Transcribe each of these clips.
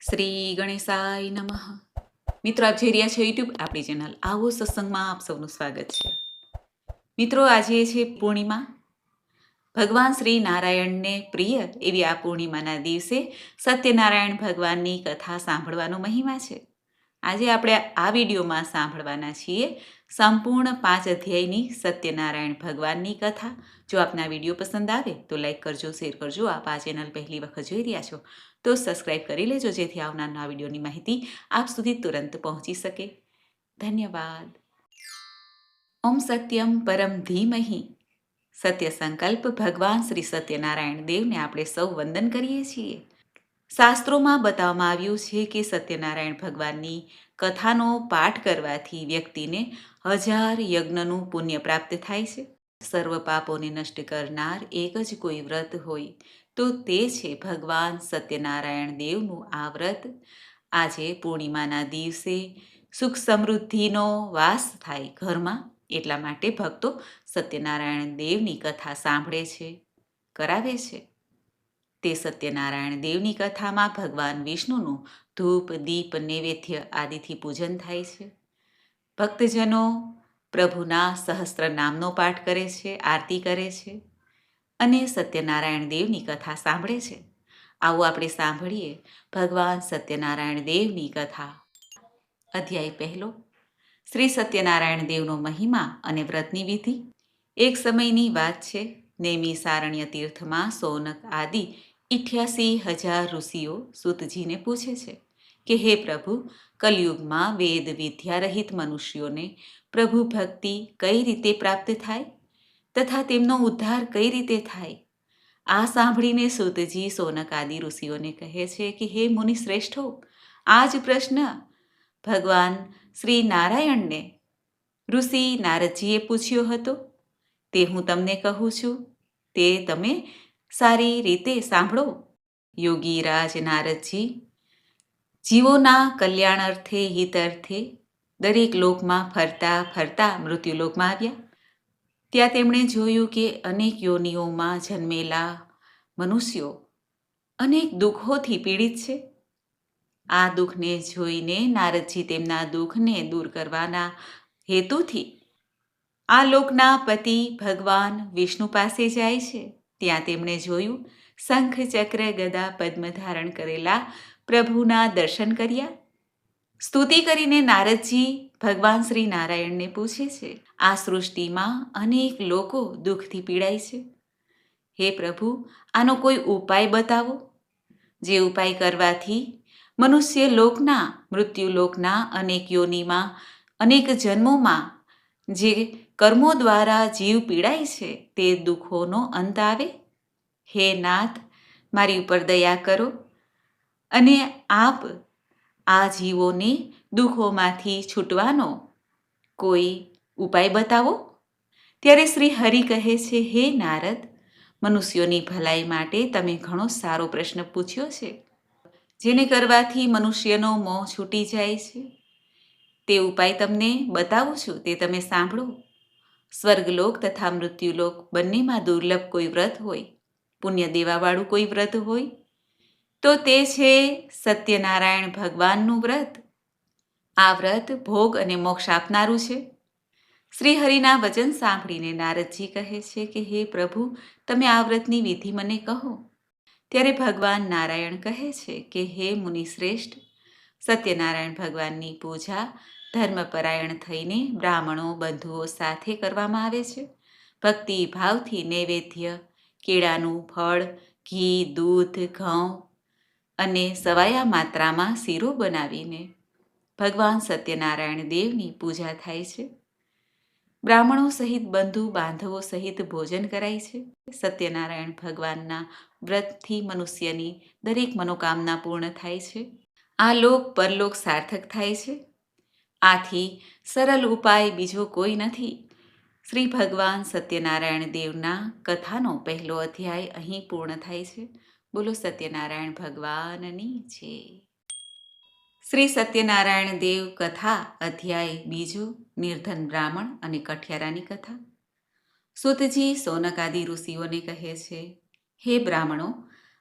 શ્રી ગણેશાય નમઃ. મિત્રો, આપ જોઈ રહ્યા છો યુટ્યુબ આપણી ચેનલ આવો સત્સંગમાં આપ સૌનું સ્વાગત છે. મિત્રો, આજે છે પૂર્ણિમા. ભગવાન શ્રી નારાયણને પ્રિય એવી આ પૂર્ણિમાના દિવસે સત્યનારાયણ ભગવાનની કથા સાંભળવાનો મહિમા છે. આજે આપણે આ વિડીયોમાં સાંભળવાના છીએ સંપૂર્ણ 5 અધ્યાયની સત્યનારાયણ ભગવાનની કથા. જો આપના વિડીયો પસંદ આવે તો લાઈક કરજો, શેર કરજો. આપ આ ચેનલ પહેલી વખત જોઈ રહ્યા છો તો સબસ્ક્રાઈબ કરી લેજો, જેથી આવનારના વિડીયોની માહિતી આપ સુધી તુરંત પહોંચી શકે. ધન્યવાદ. ઓમ સત્યમ પરમ ધીમહિ. સત્ય સંકલ્પ ભગવાન શ્રી સત્યનારાયણ દેવને આપણે સૌ વંદન કરીએ છીએ. શાસ્ત્રોમાં બતાવવામાં આવ્યું છે કે સત્યનારાયણ ભગવાનની કથાનો પાઠ કરવાથી વ્યક્તિને 1000 યજ્ઞનું પુણ્ય પ્રાપ્ત થાય છે. સર્વ પાપોને નષ્ટ કરનાર એક જ કોઈ વ્રત હોય તો તે છે ભગવાન સત્યનારાયણ દેવનું આ વ્રત. આજે પૂર્ણિમાના દિવસે સુખ સમૃદ્ધિનો વાસ થાય ઘરમાં, એટલા માટે ભક્તો સત્યનારાયણ દેવની કથા સાંભળે છે, કરાવે છે. તે સત્યનારાયણ દેવની કથામાં ભગવાન વિષ્ણુનું ધૂપ, દીપ, નૈવેદ્ય આદિથી પૂજન થાય છે. ભક્તજનો પ્રભુના સહસ્ત્ર નામનો પાઠ કરે છે, આરતી કરે છે અને સત્યનારાયણ દેવની કથા સાંભળે છે. આવો આપણે સાંભળીએ ભગવાન સત્યનારાયણ દેવની કથા. અધ્યાય પહેલો. શ્રી સત્યનારાયણ દેવનો મહિમા અને વ્રતની વિધિ. એક સમયની વાત છે. નૈમિષારણ્ય તીર્થમાં સૌનક આદિ 88,000 ઋષિઓ સૂતજીને પૂછે છે કે હે પ્રભુ, કલયુગમાં વેદ વિદ્યા રહિત મનુષ્યોને પ્રભુ ભક્તિ કઈ રીતે પ્રાપ્ત થાય તથા તેમનો ઉદ્ધાર કઈ રીતે થાય? આ સાંભળીને સૂતજી સૌનક આદિ ઋષિઓને કહે છે કે હે મુનિ શ્રેષ્ઠો, આ જ પ્રશ્ન ભગવાન શ્રી નારાયણને ઋષિ નારદજીએ પૂછ્યો હતો. તે હું તમને કહું છું, તે તમે સારી રીતે સાંભળો. યોગી રાજ નારદજી જીવોના કલ્યાણ અર્થે, હિત અર્થે દરેક લોકમાં ફરતા ફરતા મૃત્યુલોકમાં આવ્યા. ત્યાં તેમણે જોયું કે અનેક યોનિઓમાં જન્મેલા મનુષ્યો અનેક દુઃખોથી પીડિત છે. આ દુઃખને જોઈને નારદજી તેમના દુઃખને દૂર કરવાના હેતુથી આ લોકના પતિ ભગવાન વિષ્ણુ પાસે જાય છે. ત્યાં તેમણે જોયું શંખ, ચક્ર, ગદા, પદ્મ ધારણ કરેલા પ્રભુના દર્શન કર્યા. સ્તુતિ કરીને નારદજી ભગવાન શ્રી નારાયણને પૂછે છે, આ સૃષ્ટિમાં અનેક લોકો દુઃખથી પીડાય છે. હે પ્રભુ, આનો કોઈ ઉપાય બતાવો, જે ઉપાય કરવાથી મનુષ્ય લોકના, મૃત્યુલોકના અનેક યોનિમાં, અનેક જન્મોમાં જે કર્મો દ્વારા જીવ પીડાય છે તે દુઃખોનો અંત આવે. હે નાથ, મારી ઉપર દયા કરો અને આપ આ જીવોને દુઃખોમાંથી છૂટવાનો કોઈ ઉપાય બતાવો. ત્યારે શ્રી હરિ કહે છે, હે નારદ, મનુષ્યોની ભલાઈ માટે તમે ઘણો સારો પ્રશ્ન પૂછ્યો છે. જેને કરવાથી મનુષ્યનો મોહ છૂટી જાય છે તે ઉપાય તમને બતાવું છું, તે તમે સાંભળો. સ્વર્ગલોક તથા મૃત્યુલોક બંનેમાં દુર્લભ કોઈ વ્રત હોય, પુણ્ય દેવાવાળું કોઈ વ્રત હોય તો તે છે સત્યનારાયણ ભગવાનનું વ્રત. આ વ્રત ભોગ અને મોક્ષ આપનારું છે. શ્રી હરિના વચન સાંભળીને નારદજી કહે છે કે હે પ્રભુ, તમે આ વ્રતની વિધિ મને કહો. ત્યારે ભગવાન નારાયણ કહે છે કે હે મુનિ શ્રેષ્ઠ, સત્યનારાયણ ભગવાનની પૂજા ધર્મપરાયણ થઈને બ્રાહ્મણો, બંધુઓ સાથે કરવામાં આવે છે. ભક્તિ ભાવથી નૈવેદ્ય, કેળાનું ફળ, ઘી, દૂધ, ઘઉં અને સવાયા માત્રામાં શીરો બનાવીને ભગવાન સત્યનારાયણ દેવની પૂજા થાય છે. બ્રાહ્મણો સહિત, બંધુ બાંધવો સહિત ભોજન કરાય છે. સત્યનારાયણ ભગવાનના વ્રતથી મનુષ્યની દરેક મનોકામના પૂર્ણ થાય છે. આ લોક પરલોક સાર્થક થાય છે. આથી સરળ ઉપાય બીજો કોઈ નથી. શ્રી ભગવાન સત્યનારાયણ દેવના કથાનો પહેલો અધ્યાય અહીં પૂર્ણ થાય છે. બોલો સત્યનારાયણ ભગવાનની જય. શ્રી સત્યનારાયણ દેવ કથા અધ્યાય બીજો. નિર્ધન બ્રાહ્મણ અને કઠિયારાની કથા. સૂતજી સૌનકાદિ ઋષિઓને કહે છે, હે બ્રાહ્મણો,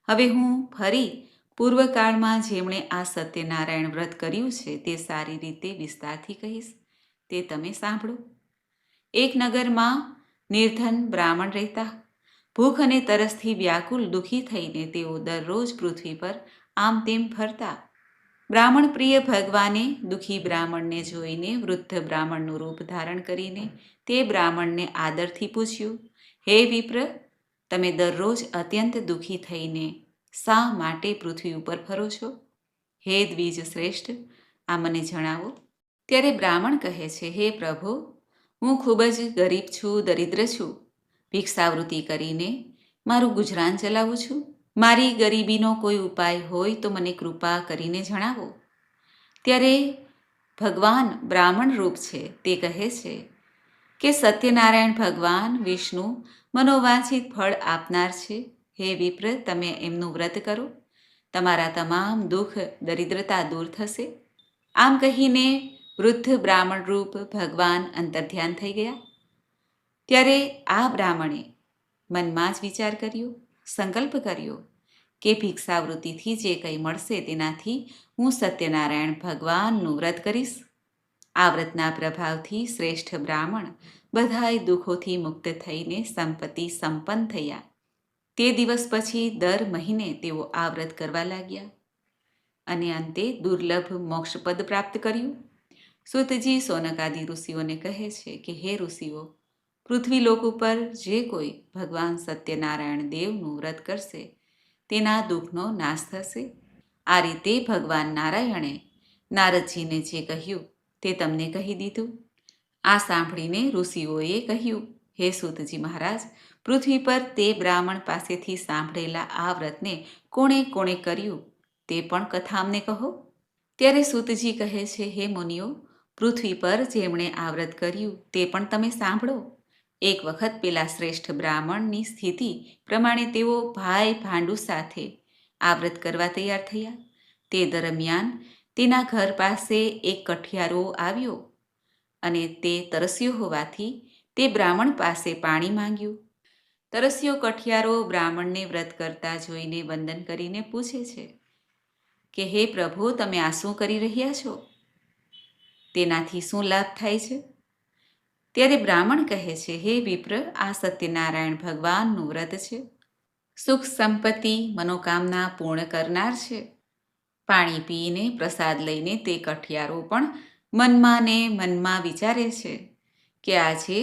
હવે હું ફરી પૂર્વકાળમાં જેમણે આ સત્યનારાયણ વ્રત કર્યું છે તે સારી રીતે વિસ્તારથી કહીશ, તે તમે સાંભળો. એક નગરમાં નિર્ધન બ્રાહ્મણ રહેતા. ભૂખ અને તરસથી વ્યાકુલ દુઃખી થઈને તેઓ દરરોજ પૃથ્વી પર આમ તેમ ફરતા. બ્રાહ્મણ પ્રિય ભગવાને દુઃખી બ્રાહ્મણને જોઈને વૃદ્ધ બ્રાહ્મણનું રૂપ ધારણ કરીને તે બ્રાહ્મણને આદરથી પૂછ્યું, હે વિપ્ર, તમે દરરોજ અત્યંત દુઃખી થઈને શા માટે પૃથ્વી ઉપર ફરો છો? હે દ્વિજ શ્રેષ્ઠ, આ મને જણાવો. ત્યારે બ્રાહ્મણ કહે છે, હે પ્રભુ, હું ખૂબ જ ગરીબ છું, દરિદ્ર છું. ભિક્ષાવૃત્તિ કરીને મારું ગુજરાન ચલાવું છું. મારી ગરીબીનો કોઈ ઉપાય હોય તો મને કૃપા કરીને જણાવો. ત્યારે ભગવાન બ્રાહ્મણ રૂપ છે તે કહે છે કે સત્યનારાયણ ભગવાન વિષ્ણુ મનોવાંછિત ફળ આપનાર છે. હે વિપ્ર, તમે એમનું વ્રત કરો, તમારા તમામ દુઃખ દરિદ્રતા દૂર થશે. આમ કહીને વૃદ્ધ બ્રાહ્મણ રૂપ ભગવાન અંતર્ધ્યાન થઈ ગયા. ત્યારે આ બ્રાહ્મણે મનમાં જ વિચાર કર્યો, સંકલ્પ કર્યો કે ભિક્ષાવૃત્તિથી જે કંઈ મળશે તેનાથી હું સત્યનારાયણ ભગવાનનું વ્રત કરીશ. આ વ્રતના પ્રભાવથી શ્રેષ્ઠ બ્રાહ્મણ બધાય દુઃખોથી મુક્ત થઈને સંપત્તિ સંપન્ન થયા. તે દિવસ પછી દર મહિને તેઓ આ વ્રત કરવા લાગ્યા અને અંતે દુર્લભ મોક્ષપદ પ્રાપ્ત કર્યું. સૂતજી સોનકાદિ ઋષિઓને કહે છે કે હે ઋષિઓ, પૃથ્વીલોક ઉપર જે કોઈ ભગવાન સત્યનારાયણ દેવનું વ્રત કરશે તેના દુઃખનો નાશ થશે. આ રીતે ભગવાન નારાયણે નારદજીને જે કહ્યું તે તમને કહી દીધું. આ સાંભળીને ઋષિઓએ કહ્યું, હે સૂતજી મહારાજ, પૃથ્વી પર તે બ્રાહ્મણ પાસેથી સાંભળેલા આ વ્રતને કોણે કોણે કર્યું તે પણ કથા અમને કહો. ત્યારે સૂતજી કહે છે, હે મુનિઓ, પૃથ્વી પર જેમણે આ વ્રત કર્યું તે પણ તમે સાંભળો. એક વખત પેલા શ્રેષ્ઠ બ્રાહ્મણની સ્થિતિ પ્રમાણે તેઓ ભાઈ ભાંડુ સાથે આ વ્રત કરવા તૈયાર થયા. તે દરમિયાન તેના ઘર પાસે એક કઠિયારો આવ્યો અને તે તરસ્યો હોવાથી તે બ્રાહ્મણ પાસે પાણી માંગ્યું. તરસ્યો કઠિયારો બ્રાહ્મણને વ્રત કરતા જોઈને વંદન કરીને પૂછે છે કે હે પ્રભુ, તમે આ શું કરી રહ્યા છો? તેનાથી શું લાભ થાય છે? ત્યારે બ્રાહ્મણ કહે છે, હે વિપ્ર, આ સત્યનારાયણ ભગવાનનું વ્રત છે. સુખ સંપત્તિ મનોકામના પૂર્ણ કરનાર છે. પાણી પીને પ્રસાદ લઈને તે કઠિયારો પણ મનમાં ને મનમાં વિચારે છે કે આજે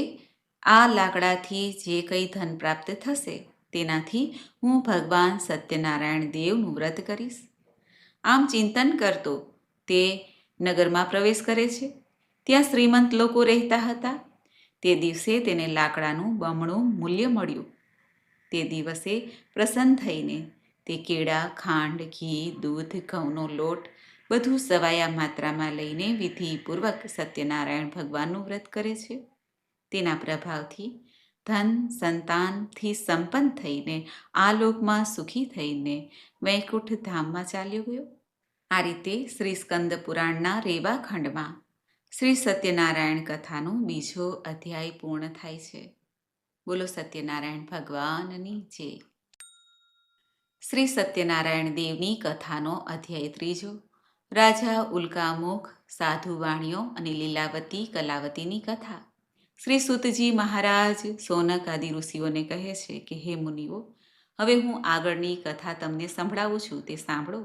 આ લાકડાથી જે કંઈ ધન પ્રાપ્ત થશે તેનાથી હું ભગવાન સત્યનારાયણ દેવનું વ્રત કરીશ. આમ ચિંતન કરતો તે નગરમાં પ્રવેશ કરે છે. ત્યાં શ્રીમંત લોકો રહેતા હતા. તે દિવસે તેને લાકડાનું બમણું મૂલ્ય મળ્યું. તે દિવસે પ્રસન્ન થઈને તે કેળા, ખાંડ, ઘી, દૂધ, ઘઉંનો લોટ બધું સવાયા માત્રામાં લઈને વિધિપૂર્વક સત્યનારાયણ ભગવાનનું વ્રત કરે છે. તેના પ્રભાવથી ધન સંતાનથી સંપન્ન થઈને આ લોકમાં સુખી થઈને વૈકુંઠ ધામમાં ચાલ્યો ગયો. આ રીતે શ્રી સ્કંદ પુરાણના રેવા ખંડમાં શ્રી સત્યનારાયણ કથાનો બીજો અધ્યાય પૂર્ણ થાય છે. બોલો સત્યનારાયણ ભગવાનની જય. શ્રી સત્યનારાયણ દેવની કથાનો અધ્યાય ત્રીજો. રાજા ઉલ્કામુખ, સાધુ વાણિયો અને લીલાવતી કલાવતીની કથા. શ્રી સૂતજી મહારાજ સોનક આદિ ઋષિઓને કહે છે કે હે મુનિઓ, હવે હું આગળની કથા તમને સંભળાવું છું, તે સાંભળો.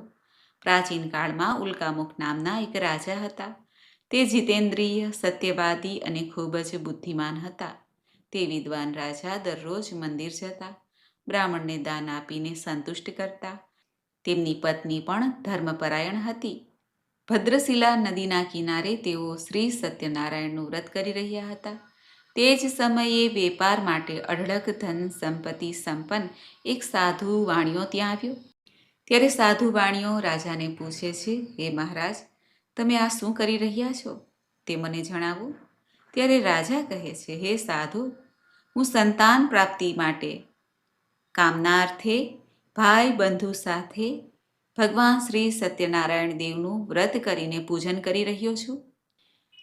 પ્રાચીન કાળમાં ઉલ્કામુખ નામના એક રાજા હતા. તે જીતેન્દ્રિય, સત્યવાદી અને ખૂબ જ બુદ્ધિમાન હતા. તે વિદ્વાન રાજા દરરોજ મંદિર જતા, બ્રાહ્મણને દાન આપીને સંતુષ્ટ કરતા. તેમની પત્ની પણ ધર્મપરાયણ હતી. ભદ્રશિલા નદીના કિનારે તેઓ શ્રી સત્યનારાયણનું વ્રત કરી રહ્યા હતા. તે જ સમયે વેપાર માટે અઢળક ધન સંપત્તિ સંપન્ન એક સાધુ વાણિયો ત્યાં આવ્યો. ત્યારે સાધુ વાણિયો રાજાને પૂછે છે, હે મહારાજ, તમે આ શું કરી રહ્યા છો તે મને જણાવો. ત્યારે રાજા કહે છે, હે સાધુ, હું સંતાન પ્રાપ્તિ માટે કામનાર્થે ભાઈ બંધુ સાથે ભગવાન શ્રી સત્યનારાયણ દેવનું વ્રત કરીને પૂજન કરી રહ્યો છું.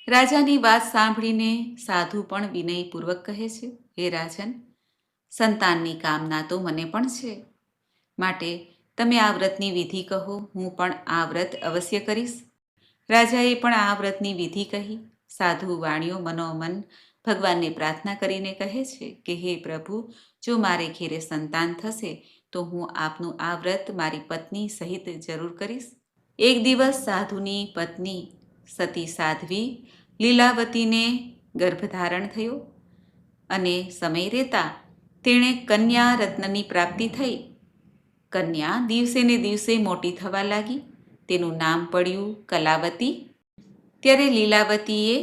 રાજાની વાત સાંભળીને સાધુ પણ વિનયપૂર્વક કહે છે, હે રાજન, સંતાનની કામના તો મને પણ છે, માટે તમે આ વ્રતની વિધિ કહો, હું પણ આ વ્રત અવશ્ય કરીશ. રાજાએ પણ આ વ્રતની વિધિ કહી. સાધુ વાણિયો મનોમન ભગવાનને પ્રાર્થના કરીને કહે છે કે હે પ્રભુ, જો મારે ઘેરે સંતાન થશે તો હું આપનું આ વ્રત મારી પત્ની સહિત જરૂર કરીશ. એક દિવસ સાધુની પત્ની સતી સાધ્વી લીલાવતીને ગર્ભધારણ થયો અને સમય રહેતા તેણે કન્યા રત્નની પ્રાપ્તિ થઈ. કન્યા દિવસે ને દિવસે મોટી થવા લાગી. તેનું નામ પડ્યું કલાવતી. ત્યારે લીલાવતીએ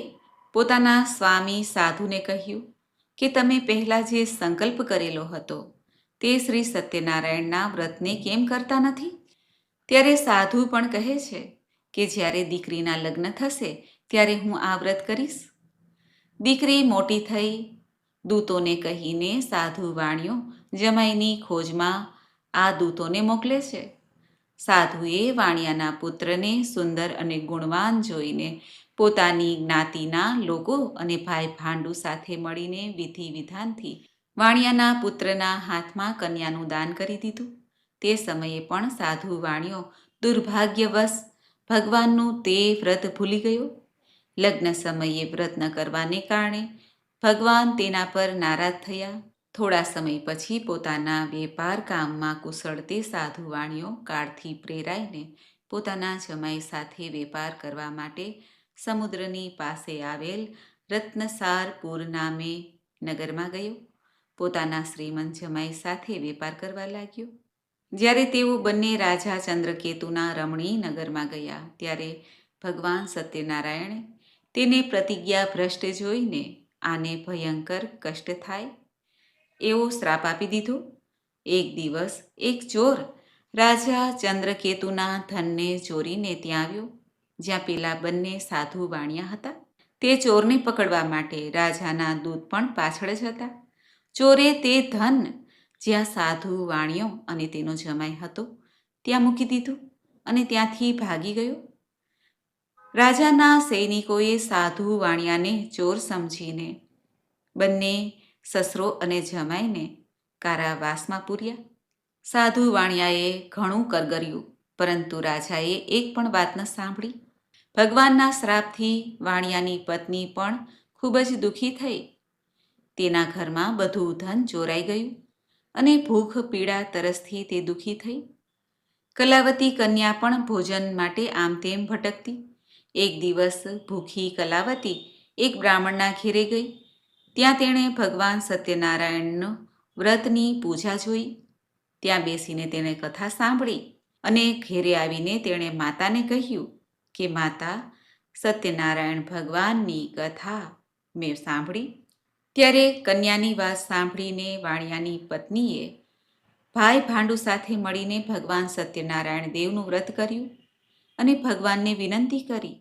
પોતાના સ્વામી સાધુને કહ્યું કે તમે પહેલાં જે સંકલ્પ કરેલો હતો તે શ્રી સત્યનારાયણના વ્રતને કેમ કરતા નથી? ત્યારે સાધુ પણ કહે છે કે જ્યારે દીકરીના લગ્ન થશે ત્યારે હું આ વ્રત કરીશ. દીકરી મોટી થઈ. દૂતોને કહીને સાધુ વાણિયો જમાઈની ખોજમાં આ દૂતોને મોકલે છે. સાધુએ વાણિયાના પુત્રને સુંદર અને ગુણવાન જોઈને પોતાની જ્ઞાતિના લોકો અને ભાઈ ભાંડુ સાથે મળીને વિધિ વિધાનથી વાણિયાના પુત્રના હાથમાં કન્યાનું દાન કરી દીધું. તે સમયે પણ સાધુ વાણિયો દુર્ભાગ્યવશ ભગવાનનું તે વ્રત ભૂલી ગયો. લગ્ન સમયે વ્રત ન કરવાને કારણે ભગવાન તેના પર નારાજ થયા. થોડા સમય પછી પોતાના વેપાર કામમાં કુશળ તે સાધુ વાણિયો કાળથી પ્રેરાઈને પોતાના જમાઈ સાથે વેપાર કરવા માટે સમુદ્રની પાસે આવેલ રત્નસારપુર નામે નગરમાં ગયો. પોતાના શ્રીમંત જમાઈ સાથે વેપાર કરવા લાગ્યો. જ્યારે તેઓ બંને રાજા ચંદ્રકેતુના રમણીય નગરમાં ગયા ત્યારે ભગવાન સત્યનારાયણે તેને પ્રતિજ્ઞા ભ્રષ્ટ જોઈને આને ભયંકર કષ્ટ થાય એવો શ્રાપ આપી દીધો. એક દિવસ એક ચોર રાજા ચંદ્રકેતુના ધનને ચોરીને ત્યાં આવ્યો જ્યાં પેલા બંને સાધુ વાણિયા હતા. તે ચોરને પકડવા માટે રાજાના દૂત પણ પાછળ જ હતા. ચોરે તે ધન જ્યાં સાધુ વાણિયો અને તેનો જમાઈ હતો ત્યાં મૂકી દીધું અને ત્યાંથી ભાગી ગયો. રાજાના સૈનિકોએ સાધુ વાણિયાને ચોર સમજીને બંને સસરો અને જમાઈને કારાવાસમાં પૂર્યા. સાધુ વાણિયાએ ઘણું કરગર્યું પરંતુ રાજાએ એક પણ વાત ન સાંભળી. ભગવાનના શ્રાપથી વાણિયાની પત્ની પણ ખૂબ જ દુઃખી થઈ. તેના ઘરમાં બધું ધન ચોરાઈ ગયું અને ભૂખ પીડા તરસથી તે દુઃખી થઈ. કલાવતી કન્યા પણ ભોજન માટે આમ તેમ ભટકતી. એક દિવસ ભૂખી કલાવતી એક બ્રાહ્મણના ઘેરે ગઈ. ત્યાં તેણે ભગવાન સત્યનારાયણનો વ્રતની પૂજા જોઈ. ત્યાં બેસીને તેણે કથા સાંભળી અને ઘેરે આવીને તેણે માતાને કહ્યું કે માતા, સત્યનારાયણ ભગવાનની કથા મેં સાંભળી. ત્યારે કન્યાની વાત સાંભળીને વાણિયાની પત્નીએ ભાઈ ભાંડુ સાથે મળીને ભગવાન સત્યનારાયણ દેવનું વ્રત કર્યું અને ભગવાનને વિનંતી કરી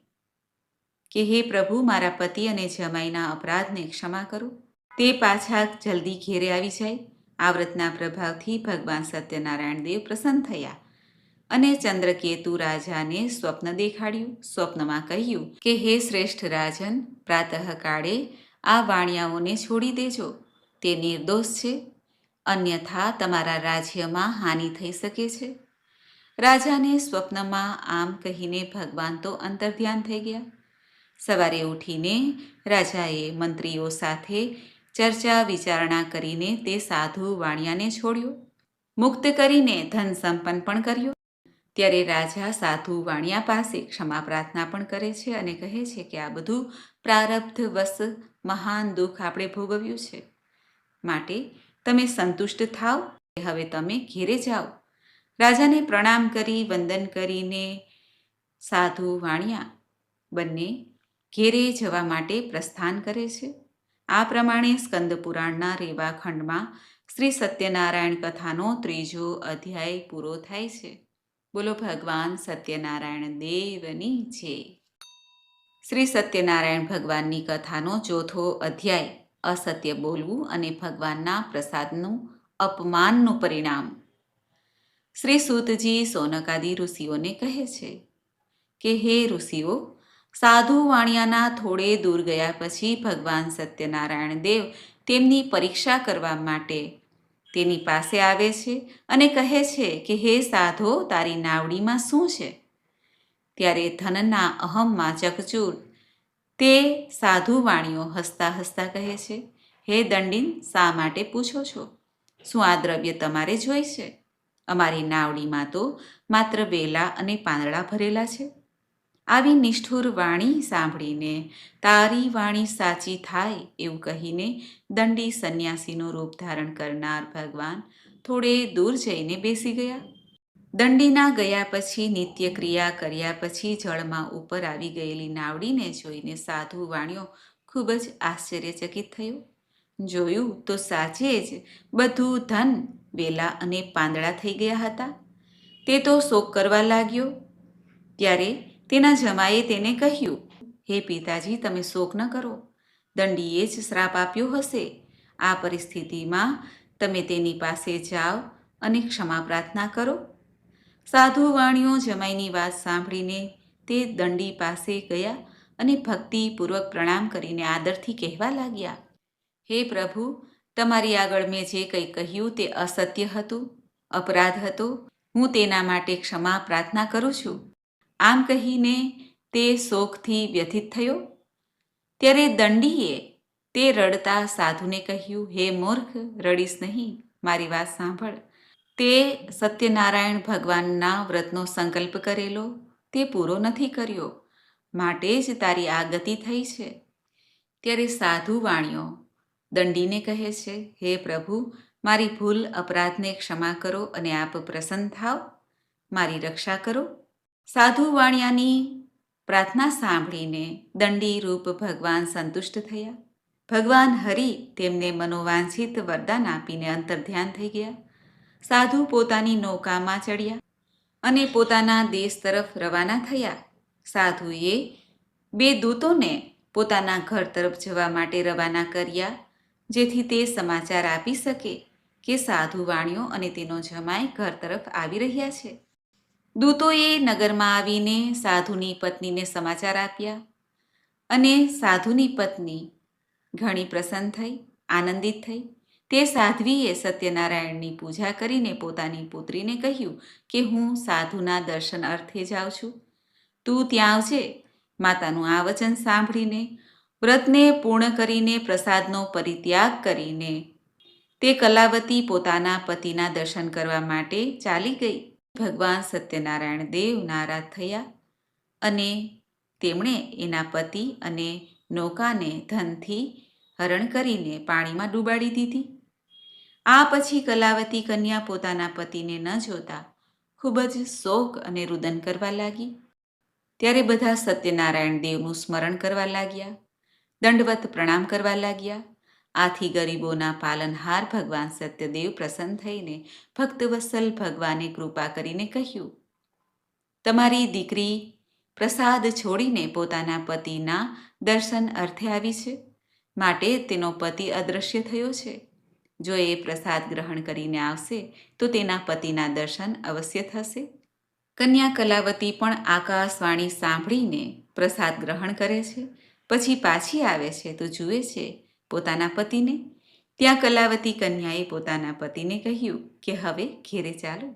કે હે પ્રભુ, મારા પતિ અને જમાઈના અપરાધને ક્ષમા કરો. તે પાછા જલ્દી ઘેરે આવી જાય. આ વ્રતના પ્રભાવથી ભગવાન સત્યનારાયણ દેવ પ્રસન્ન થયા અને ચંદ્રકેતુ રાજાને સ્વપ્ન દેખાડ્યું. સ્વપ્નમાં કહ્યું કે હે શ્રેષ્ઠ રાજન, પ્રાતઃકાળે આ વાણિયાઓને છોડી દેજો, તે નિર્દોષ છે, અન્યથા તમારા રાજ્યમાં હાનિ થઈ શકે છે. રાજાને સ્વપ્નમાં આમ કહીને ભગવાન તો અંતર્ધ્યાન થઈ ગયા. સવારે ઉઠીને રાજાએ મંત્રીઓ સાથે ચર્ચા વિચારણા કરીને તે સાધુ વાણિયાને છોડ્યો, મુક્ત કરીને ધન સંપન્ન પણ કર્યો. ત્યારે રાજા સાધુ વાણિયા પાસે ક્ષમા પ્રાર્થના પણ કરે છે અને કહે છે કે આ બધું પ્રારબ્ધવશ મહાન દુઃખ આપણે ભોગવ્યું છે, માટે તમે સંતુષ્ટ થાવ, હવે તમે ઘેરે જાઓ. રાજાને પ્રણામ કરી વંદન કરીને સાધુ વાણિયા બંને ઘેરે જવા માટે પ્રસ્થાન કરે છે. આ પ્રમાણે સ્કંદ પુરાણના રેવા ખંડમાં શ્રી સત્યનારાયણ કથાનો 3જો અધ્યાય પૂરો થાય છે. બોલો ભગવાન સત્યનારાયણ દેવની જય. શ્રી સત્યનારાયણ ભગવાનની કથાનો 4થો અધ્યાય અસત્ય બોલવું અને ભગવાનના પ્રસાદનું અપમાનનું પરિણામ. શ્રી સૂતજી સોનકાદી ઋષિઓને કહે છે કે હે ઋષિઓ, સાધુ વાણિયાના થોડે દૂર ગયા પછી ભગવાન સત્યનારાયણ દેવ તેમની પરીક્ષા કરવા માટે તેની પાસે આવે છે અને કહે છે કે હે સાધો, તારી નાવડીમાં શું છે? ત્યારે ધનના અહમમાં ચકચૂર તે સાધુ વાણીઓ હસતા હસતા કહે છે, હે દંડીન, શા માટે પૂછો છો? શું આ દ્રવ્ય તમારે જોઈ છે? અમારી નાવડીમાં તો માત્ર વેલા અને પાંદડા ભરેલા છે. આવી નિષ્ઠુર વાણી સાંભળીને તારી વાણી સાચી થાય એવું કહીને દંડી સંન્યાસીનું રૂપ ધારણ કરનાર ભગવાન થોડે દૂર જઈને બેસી ગયા. દંડીના ગયા પછી નિત્ય ક્રિયા કર્યા પછી જળમાં ઉપર આવી ગયેલી નાવડીને જોઈને સાધુ વાણીઓ ખૂબ જ આશ્ચર્યચકિત થયો. જોયું તો સાચે જ બધું ધન વેલા અને પાંદડા થઈ ગયા હતા. તે તો શોક કરવા લાગ્યો. ત્યારે તેના જમાએ તેને કહ્યું, હે પિતાજી, તમે શોક ન કરો. દંડીએ જ શ્રાપ આપ્યો હશે. આ પરિસ્થિતિમાં તમે તેની પાસે જાઓ અને ક્ષમા પ્રાર્થના કરો. સાધુ વાણીઓ જમાઈની વાત સાંભળીને તે દંડી પાસે ગયા અને ભક્તિપૂર્વક પ્રણામ કરીને આદરથી કહેવા લાગ્યા, હે પ્રભુ, તમારી આગળ મેં જે કંઈ કહ્યું તે અસત્ય હતું, અપરાધ હતો. હું તેના માટે ક્ષમા પ્રાર્થના કરું છું. આમ કહીને તે શોકથી વ્યથિત થયો. ત્યારે દંડીએ તે રડતા સાધુને કહ્યું, હે મૂર્ખ, રડીશ નહીં, મારી વાત સાંભળ. તે સત્યનારાયણ ભગવાનના વ્રતનો સંકલ્પ કરેલો તે પૂરો નથી કર્યો, માટે જ તારી આ ગતિ થઈ છે. ત્યારે સાધુ વાણીઓ દંડીને કહે છે, હે પ્રભુ, મારી ભૂલ અપરાધને ક્ષમા કરો અને આપ પ્રસન્ન થાવ, મારી રક્ષા કરો. સાધુ વાણિયાની પ્રાર્થના સાંભળીને દંડી રૂપ ભગવાન સંતુષ્ટ થયા. ભગવાન હરિ તેમને મનોવાંછિત વરદાન આપીને અંતર્ધ્યાન થઈ ગયા. સાધુ પોતાની નૌકામાં ચડ્યા અને પોતાના દેશ તરફ રવાના થયા. સાધુએ 2 દૂતોને પોતાના ઘર તરફ જવા માટે રવાના કર્યા, જેથી તે સમાચાર આપી શકે કે સાધુ વાણીઓ અને તેનો જમાઈ ઘર તરફ આવી રહ્યા છે. દૂતોએ નગરમાં આવીને સાધુની પત્નીને સમાચાર આપ્યા અને સાધુની પત્ની ઘણી પ્રસન્ન થઈ, આનંદિત થઈ. તે સાધ્વીએ સત્યનારાયણની પૂજા કરીને પોતાની પુત્રીને કહ્યું કે હું સાધુના દર્શન અર્થે જાઉં છું, તું ત્યાં આવજે. માતાનું આ વચન સાંભળીને વ્રતને પૂર્ણ કરીને પ્રસાદનો પરિત્યાગ કરીને તે કલાવતી પોતાના પતિના દર્શન કરવા માટે ચાલી ગઈ. ભગવાન સત્યનારાયણ દેવ નારાજ થયા અને તેમણે એના પતિ અને નૌકાને ધનથી હરણ કરીને પાણીમાં ડૂબાડી દીધી. આ પછી કલાવતી કન્યા પોતાના પતિને ન જોતા ખૂબ જ શોક અને રુદન કરવા લાગી. ત્યારે બધા સત્યનારાયણ દેવનું સ્મરણ કરવા લાગ્યા, દંડવત પ્રણામ કરવા લાગ્યા. આથી ગરીબોના પાલનહાર ભગવાન સત્યદેવ પ્રસન્ન થઈને ભક્તવત્સલ ભગવાને કૃપા કરીને કહ્યું, તમારી દીકરી પ્રસાદ છોડીને પોતાના પતિના દર્શન અર્થે આવી છે, માટે તેનો પતિ અદૃશ્ય થયો છે. જો એ પ્રસાદ ગ્રહણ કરીને આવશે તો તેના પતિના દર્શન અવશ્ય થશે. કન્યા કલાવતી પણ આકાશવાણી સાંભળીને પ્રસાદ ગ્રહણ કરે છે, પછી પાછી આવે છે તો જુએ છે પોતાના પતિને. ત્યાં કલાવતી કન્યાએ પોતાના પતિને કહ્યું કે હવે ઘેરે ચાલો.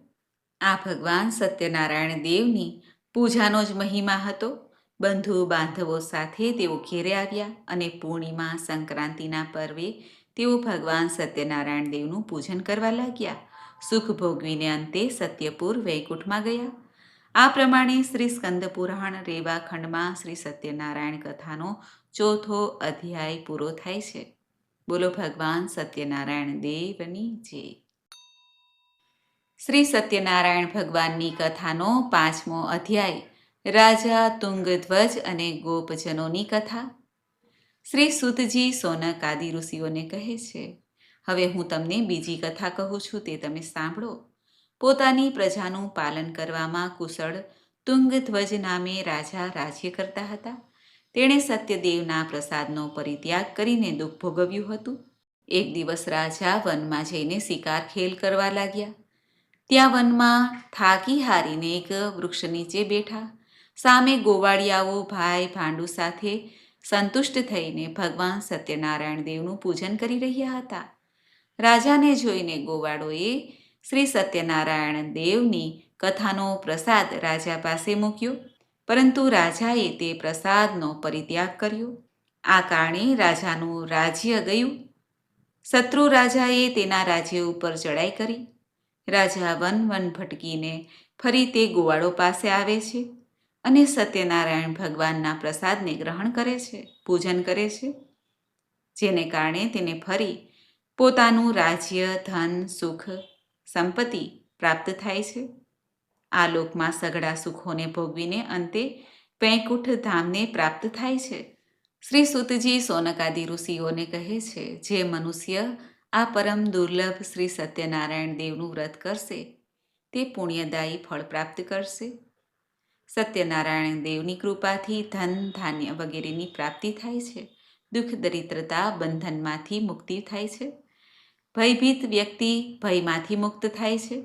આ ભગવાન સત્યનારાયણ દેવની પૂજાનો જ મહિમા હતો. બંધુ બાંધવો સાથે તેઓ ઘેરે આવ્યા અને પૂર્ણિમા સંક્રાંતિના પર્વે તેઓ ભગવાન સત્યનારાયણ દેવનું પૂજન કરવા લાગ્યા. સુખ ભોગવીને અંતે સત્યપુર વૈકુંઠમાં ગયા. આ પ્રમાણે શ્રી સ્કંદ પુરાણ રેવા ખંડમાં શ્રી સત્યનારાયણ કથાનો 4થો અધ્યાય પૂરો થાય છે. બોલો ભગવાન સત્યનારાયણ દેવની જય. શ્રી સત્યનારાયણ ભગવાનની કથાનો 5મો અધ્યાય રાજા તુંગધ્વજ અને ગોપજનોની કથા. શ્રી સુતજી સોનક આદિ ઋષિઓને કહે છે, હવે હું તમને બીજી કથા કહું છું, તે તમે સાંભળો. પોતાની પ્રજાનું પાલન કરવામાં કુશળ તુંગધ્વજ નામે રાજા રાજ્ય કરતા હતા. તેણે સત્યદેવના પ્રસાદનો પરિત્યાગ કરીને દુઃખ ભોગવ્યું હતું. એક દિવસ રાજા વનમાં જઈને શિકાર ખેલ કરવા લાગ્યા. ત્યાં વનમાં થાકી હારીને એક વૃક્ષ નીચે બેઠા. સામે ગોવાળિયાઓ ભાઈ ભાંડુ સાથે સંતુષ્ટ થઈને ભગવાન સત્યનારાયણ દેવનું પૂજન કરી રહ્યા હતા. રાજાને જોઈને ગોવાળોએ શ્રી સત્યનારાયણ દેવની કથાનો પ્રસાદ રાજા પાસે મૂક્યો, પરંતુ રાજાએ તે પ્રસાદનો પરિત્યાગ કર્યો. આ કારણે રાજાનું રાજ્ય ગયું. શત્રુ રાજાએ તેના રાજ્ય ઉપર ચડાઈ કરી. રાજા વન વન ભટકીને ફરી તે ગોવાળો પાસે આવે છે અને સત્યનારાયણ ભગવાનના પ્રસાદને ગ્રહણ કરે છે, પૂજન કરે છે, જેને કારણે તેને ફરી પોતાનું રાજ્ય, ધન, સુખ, સંપત્તિ પ્રાપ્ત થાય છે. આ લોકમાં સઘળા સુખોને ભોગવીને અંતે વૈકુંઠ ધામને પ્રાપ્ત થાય છે. શ્રી સુતજી સોનકાદિ ઋષિઓને કહે છે, જે મનુષ્ય આ પરમ દુર્લભ શ્રી સત્યનારાયણ દેવનું વ્રત કરશે તે પુણ્યદાયી ફળ પ્રાપ્ત કરશે. સત્યનારાયણ દેવની કૃપાથી ધન, ધાન્ય વગેરેની પ્રાપ્તિ થાય છે. દુઃખ, દરિદ્રતા, બંધનમાંથી મુક્તિ થાય છે. ભયભીત વ્યક્તિ ભયમાંથી મુક્ત થાય છે.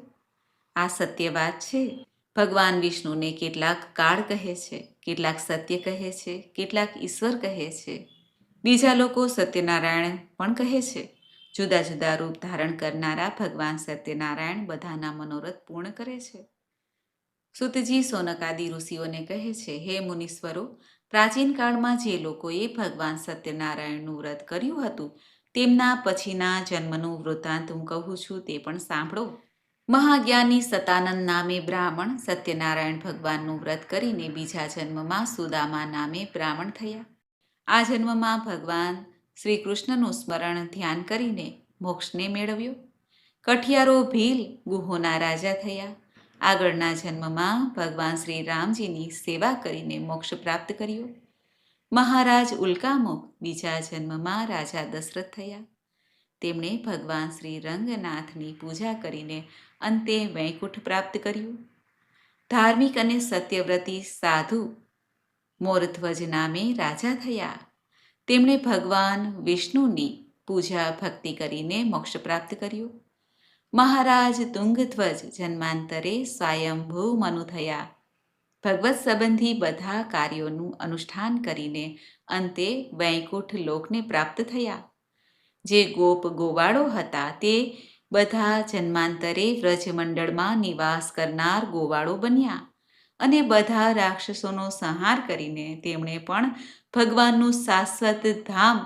આ સત્ય વાત છે. ભગવાન વિષ્ણુને કેટલાક કાળ કહે છે, કેટલાક સત્ય કહે છે, કેટલાક ઈશ્વર કહે છે. બીજા લોકો સત્યનારાયણ પણ કહે છે. જુદા જુદા રૂપ ધારણ કરનારા ભગવાન સત્યનારાયણ બધાના મનોરથ પૂર્ણ કરે છે. સુતજી સોનકાદિ ઋષિઓને કહે છે, હે મુનીશ્વરો, પ્રાચીન કાળમાં જે લોકોએ ભગવાન સત્યનારાયણનું વ્રત કર્યું હતું તેમના પછીના જન્મનું વૃત્તાંત હું કહું છું, તે પણ સાંભળો. મહાજ્ઞાની સતાનંદ નામે બ્રાહ્મણ સત્યનારાયણ ભગવાનનું વ્રત કરીને બીજા જન્મમાં સુદામા નામે બ્રાહ્મણ થયા. આ જન્મમાં ભગવાન શ્રી કૃષ્ણનું સ્મરણ ધ્યાન કરીને મોક્ષને મેળવ્યો. કઠિયારો ભીલ ગુહોના રાજા થયા. આગળના જન્મમાં ભગવાન શ્રી રામજીની સેવા કરીને મોક્ષ પ્રાપ્ત કર્યો. મહારાજ ઉલ્કામુખ બીજા જન્મમાં રાજા દશરથ થયા. તેમણે ભગવાન શ્રી રંગનાથની પૂજા કરીને અંતે વૈકુંઠ પ્રાપ્ત કર્યું. ધાર્મિક અને સત્યવ્રતી સાધુ મોરધ્વજ નામે રાજા થયા. તેમણે ભગવાન વિષ્ણુની પૂજા ભક્તિ કરીને મોક્ષ પ્રાપ્ત કર્યો. મહારાજ તુંગધ્વજ જન્માંતરે સ્વયંભૂ મનુ થયા. ભગવત સંબંધી બધા કાર્યોનું અનુષ્ઠાન કરીને અંતે વૈકુંઠ લોકને પ્રાપ્ત થયા. જે ગોપ ગોવાળો હતા તે બધા જન્માંતરે વ્રજમંડળમાં નિવાસ કરનાર ગોવાળો બન્યા અને બધા રાક્ષસોનો સંહાર કરીને તેમણે પણ ભગવાનનું શાશ્વત ધામ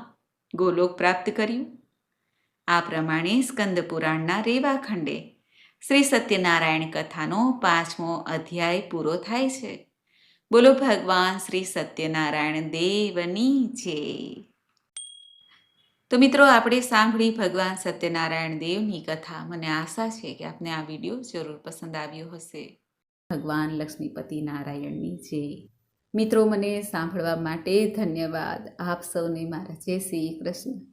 ગોલોક પ્રાપ્ત કર્યું. આ પ્રમાણે સ્કંદ પુરાણના રેવા ખંડે શ્રી સત્યનારાયણ કથાનો 5મો અધ્યાય પૂરો થાય છે. બોલો ભગવાન શ્રી સત્યનારાયણ દેવની જય. તો મિત્રો, આપણે સાંભળી ભગવાન સત્યનારાયણ દેવની કથા. મને આશા છે કે આપને આ વિડીયો જરૂર પસંદ આવ્યો હશે. ભગવાન લક્ષ્મીપતિ નારાયણની જય. મિત્રો, મને સાંભળવા માટે ધન્યવાદ. આપ સૌને મારા જય શ્રી કૃષ્ણ.